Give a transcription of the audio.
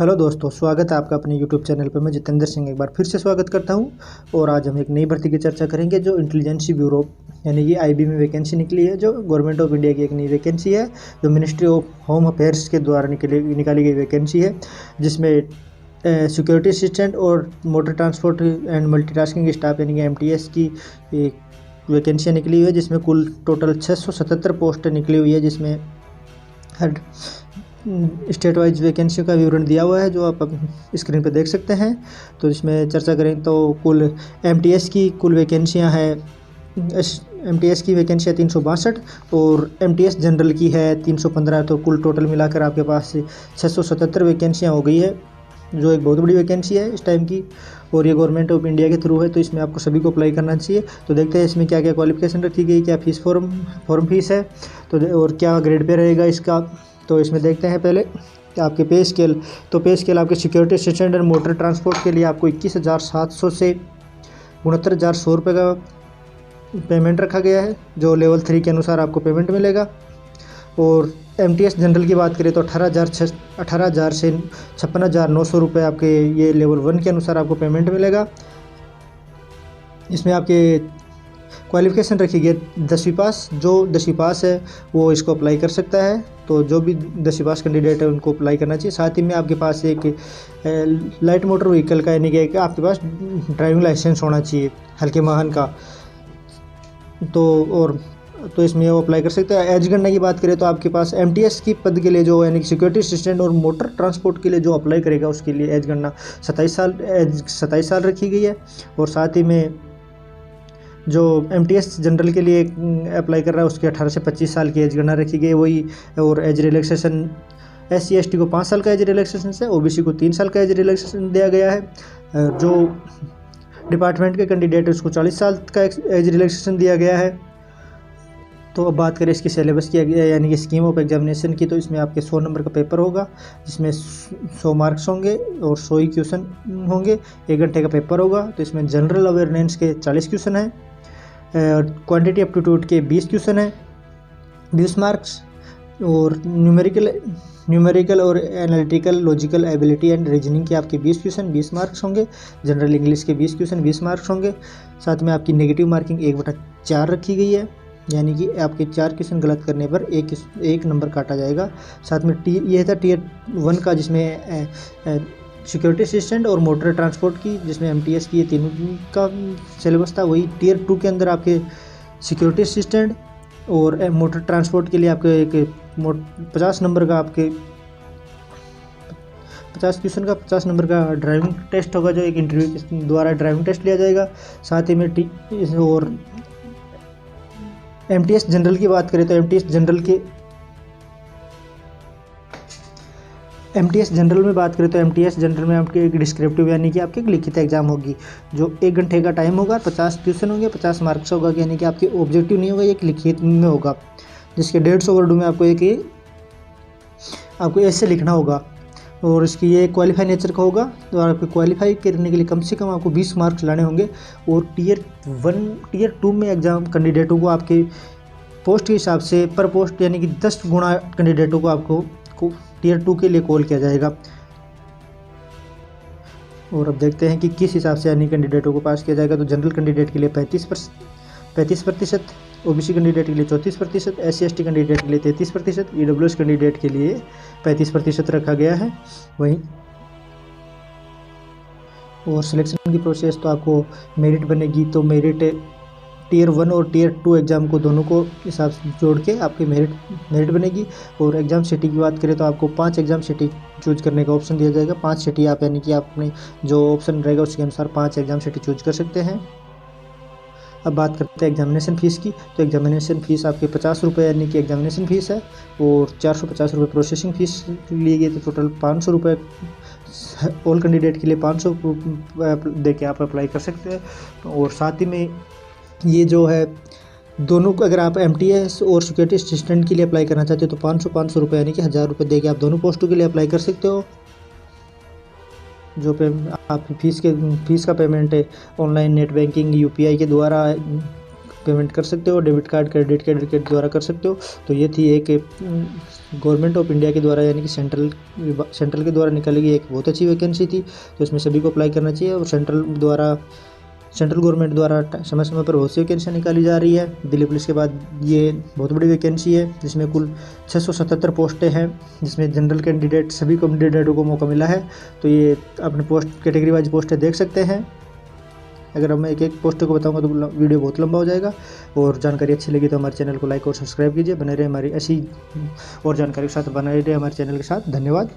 Hello दोस्तों, स्वागत है आपका अपने यूट्यूब चैनल पर। मैं जितेंद्र सिंह एक बार फिर से स्वागत करता हूं। और आज हम एक नई भर्ती की चर्चा करेंगे जो इंटेलिजेंसी ब्यूरो यानी कि आईबी में वैकेंसी निकली है, जो गवर्नमेंट ऑफ इंडिया की एक नई वैकेंसी है, जो मिनिस्ट्री ऑफ होम अफेयर्स के द्वारा निकाली गई वैकेंसी है, जिसमें सिक्योरिटी असिस्टेंट और motor transport and multitasking staff यानी कि एमटीएस की वैकेंसियाँ निकली हुई है, जिसमें कुल टोटल 677 पोस्ट निकली हुई है, जिसमें हर स्टेट वाइज वैकेंसी का विवरण दिया हुआ है जो आप स्क्रीन पर देख सकते हैं। तो इसमें चर्चा करें तो कुल एमटीएस की कुल वैकेंसियां हैं, एमटीएस की वैकेंसियाँ 362 और एमटीएस जनरल की है 315। तो कुल टोटल मिलाकर आपके पास 677 वैकेंसियाँ हो गई है, जो एक बहुत बड़ी वैकेंसी है इस टाइम की। और ये गवर्नमेंट ऑफ इंडिया के थ्रू है, तो इसमें आपको सभी को अप्लाई करना चाहिए। तो देखते हैं इसमें क्या क्या क्वालिफिकेशन रखी गई, क्या फीस फॉर्म फीस है, तो और क्या ग्रेड पे रहेगा इसका। तो इसमें देखते हैं पहले कि आपके पे स्केल। तो पे स्केल आपके सिक्योरिटी असिस्टेंट और मोटर ट्रांसपोर्ट के लिए आपको 21,700 से 69,100 रुपये का पेमेंट रखा गया है, जो लेवल 3 के अनुसार आपको पेमेंट मिलेगा। और एमटीएस जनरल की बात करें तो 18,000 से 56,900 रुपये आपके ये लेवल 1 के अनुसार आपको पेमेंट मिलेगा। इसमें आपके क्वालिफिकेशन रखी गई 10वीं पास। जो 10वीं पास है वो इसको अप्लाई कर सकता है, तो जो भी 10वीं पास कैंडिडेट है उनको अप्लाई करना चाहिए। साथ ही में आपके पास एक लाइट मोटर व्हीकल का यानी कि आपके पास ड्राइविंग लाइसेंस होना चाहिए हल्के वाहन का। तो इसमें वो अप्लाई कर सकते हैं। एज गणना की बात करें तो आपके पास एमटीएस की पद के लिए जो यानी कि सिक्योरिटी असिस्टेंट और मोटर ट्रांसपोर्ट के लिए जो अप्लाई करेगा उसके लिए एज गणना 27 साल रखी गई है। और साथ ही में जो एमटीएस जनरल के लिए अप्लाई कर रहा है उसके 18 से 25 साल की एज गणना रखी गई वही। और एज रिलैक्सेशन SC ST को 5 साल का एज रिलैक्सेशन है, OBC को 3 साल का एज रिलैक्सेशन दिया गया है। जो डिपार्टमेंट के कैंडिडेट है उसको 40 साल का एज रिलैक्सेशन दिया गया है। तो अब बात करें इसकी सिलेबस की यानी कि स्कीम ऑफ एग्जामिनेशन की, तो इसमें आपके 100 नंबर का पेपर होगा, जिसमें 100 मार्क्स होंगे और 100 ही क्वेश्चन होंगे। 1 घंटे का पेपर होगा। तो इसमें जनरल अवेयरनेस के 40 क्वेश्चन हैं, क्वांटिटी एप्टीट्यूड के 20 क्वेश्चन हैं, 20 मार्क्स। और न्यूमेरिकल और analytical logical ability and reasoning के आपके 20 क्वेश्चन 20 मार्क्स होंगे। जनरल इंग्लिश के 20 क्वेश्चन 20 मार्क्स होंगे। साथ में आपकी नेगेटिव मार्किंग 1/4 रखी गई है, यानी कि आपके 4 क्वेश्चन गलत करने पर एक नंबर काटा जाएगा। साथ में ये था Tier 1 का, जिसमें सिक्योरिटी असिस्टेंट और मोटर ट्रांसपोर्ट की, जिसमें एमटीएस की ये तीनों का सिलेबस था। वही Tier 2 के अंदर आपके सिक्योरिटी असिस्टेंट और मोटर ट्रांसपोर्ट के लिए आपके एक 50 नंबर का आपके 50 क्वेश्चन का 50 नंबर का ड्राइविंग टेस्ट होगा, जो एक इंटरव्यू के द्वारा ड्राइविंग टेस्ट लिया जाएगा। साथ ही में और एमटीएस जनरल की बात करें तो एमटीएस जनरल में बात करें तो एमटीएस जनरल में आपके एक डिस्क्रिप्टिव यानी कि आपकी एक लिखित एग्जाम होगी, जो 1 घंटे का टाइम होगा, 50 क्वेश्चन होंगे, 50 मार्क्स होगा, यानी कि आपकी ऑब्जेक्टिव नहीं होगा, एक लिखित में होगा, जिसके 150 वर्ड में आपको ऐसे लिखना होगा। और इसकी ये क्वालिफाई नेचर का होगा, तो आपको क्वालिफाई करने के लिए कम से कम आपको 20 मार्क्स लाने होंगे। और Tier 2 में एग्ज़ाम कैंडिडेटों को आपके पोस्ट के हिसाब से पर पोस्ट यानी कि 10 गुना कैंडिडेटों को आपको Tier 2 के लिए कॉल किया जाएगा। और अब देखते हैं कि किस हिसाब से यानी कैंडिडेटों को पास किया जाएगा। तो जनरल कैंडिडेट के लिए 35%, OBC कैंडिडेट के लिए 34%, SC ST कैंडिडेट के लिए 33%, EWS कैंडिडेट के लिए 35% रखा गया है। वहीं और सिलेक्शन की प्रोसेस तो आपको मेरिट बनेगी, तो मेरिट Tier 1 और Tier 2 एग्ज़ाम को दोनों को हिसाब से जोड़ के आपकी मेरिट बनेगी। और एग्ज़ाम सिटी की बात करें तो आपको 5 एग्ज़ाम सिटी चूज करने का ऑप्शन दिया जाएगा। 5 सिटी आप यानी कि आपने जो ऑप्शन रहेगा उसके अनुसार 5 एग्ज़ाम सिटी चूज कर सकते हैं। अब बात करते हैं एग्जामिनेशन फ़ीस की। तो एग्जामिनेशन फ़ीस आपके 50 रुपये यानी कि एग्जामिनेशन फ़ीस है, और 450 रुपये प्रोसेसिंग फ़ीस लिए गए, तो टोटल 500 रुपये ऑल कैंडिडेट के लिए 500 दे के आप अप्लाई कर सकते हैं। और साथ ही में ये जो है दोनों को, अगर आप एमटीएस और सिक्योरिटी असिस्टेंट के लिए अप्लाई करना चाहते हो तो 500 रुपये यानी कि 1000 रुपये दे के आप दोनों पोस्टों के लिए अप्लाई कर सकते हो। जो आप फीस का पेमेंट है ऑनलाइन नेट बैंकिंग UPI के द्वारा पेमेंट कर सकते हो, डेबिट कार्ड, क्रेडिट कार्ड द्वारा कर सकते हो। तो ये थी एक गवर्नमेंट ऑफ इंडिया के द्वारा यानी कि सेंट्रल के द्वारा निकाली गई एक बहुत अच्छी वैकेंसी थी। तो इसमें सभी को अप्लाई करना चाहिए। और सेंट्रल गवर्नमेंट द्वारा समय समय पर बहुत सी वैकेंसियाँ निकाली जा रही है। दिल्ली पुलिस के बाद ये बहुत बड़ी वैकेंसी है, जिसमें कुल 677 पोस्टें हैं, जिसमें जनरल कैंडिडेट सभी कैंडिडेटों को मौका मिला है। तो ये अपने पोस्ट कैटेगरी वाइज पोस्टें देख सकते हैं। अगर मैं एक एक पोस्ट को बताऊंगा तो वीडियो बहुत लंबा हो जाएगा। और जानकारी अच्छी लगी तो हमारे चैनल को लाइक और सब्सक्राइब कीजिए। बने रहे हमारी ऐसी और जानकारी के साथ, बने रहे हमारे चैनल के साथ। धन्यवाद।